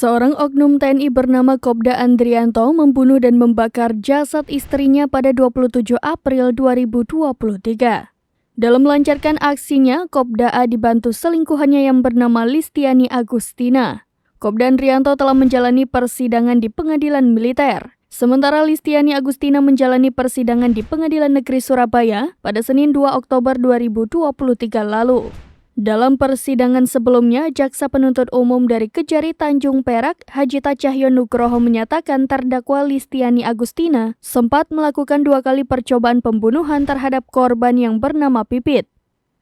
Seorang oknum TNI bernama Kopda Andrianto membunuh dan membakar jasad istrinya pada 27 April 2023. Dalam melancarkan aksinya, Kopda A dibantu selingkuhannya yang bernama Listiani Agustina. Kopda Andrianto telah menjalani persidangan di pengadilan militer. Sementara Listiani Agustina menjalani persidangan di Pengadilan Negeri Surabaya pada Senin 2 Oktober 2023 lalu. Dalam persidangan sebelumnya, Jaksa Penuntut Umum dari Kejari Tanjung Perak, Hajita Cahyo Nugroho menyatakan terdakwa Listiani Agustina sempat melakukan 2 kali percobaan pembunuhan terhadap korban yang bernama Pipit.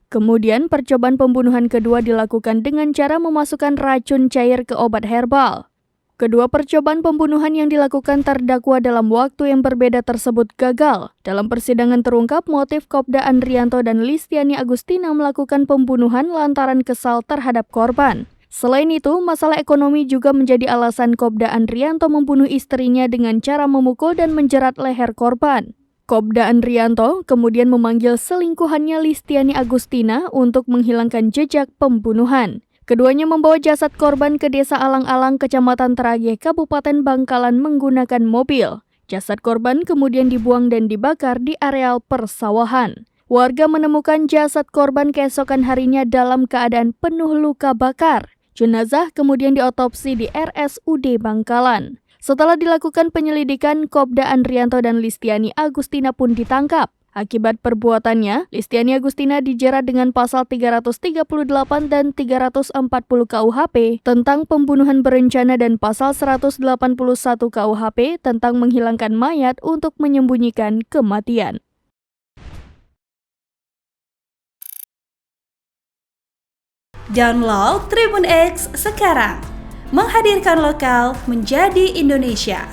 Kemudian percobaan pembunuhan kedua dilakukan dengan cara memasukkan racun cair ke obat herbal. Kedua percobaan pembunuhan yang dilakukan terdakwa dalam waktu yang berbeda tersebut gagal. Dalam persidangan terungkap motif Kopda Andrianto dan Listiani Agustina melakukan pembunuhan lantaran kesal terhadap korban. Selain itu, masalah ekonomi juga menjadi alasan Kopda Andrianto membunuh istrinya dengan cara memukul dan menjerat leher korban. Kopda Andrianto kemudian memanggil selingkuhannya Listiani Agustina untuk menghilangkan jejak pembunuhan. Keduanya membawa jasad korban ke Desa Alang-Alang, Kecamatan Teragih, Kabupaten Bangkalan menggunakan mobil. Jasad korban kemudian dibuang dan dibakar di areal persawahan. Warga menemukan jasad korban keesokan harinya dalam keadaan penuh luka bakar. Jenazah kemudian diotopsi di RSUD Bangkalan. Setelah dilakukan penyelidikan, Kopda Andrianto dan Listiani Agustina pun ditangkap. Akibat perbuatannya, Listiani Agustina dijerat dengan pasal 338 dan 340 KUHP tentang pembunuhan berencana dan pasal 181 KUHP tentang menghilangkan mayat untuk menyembunyikan kematian. Download Tribun X sekarang, menghadirkan lokal menjadi Indonesia.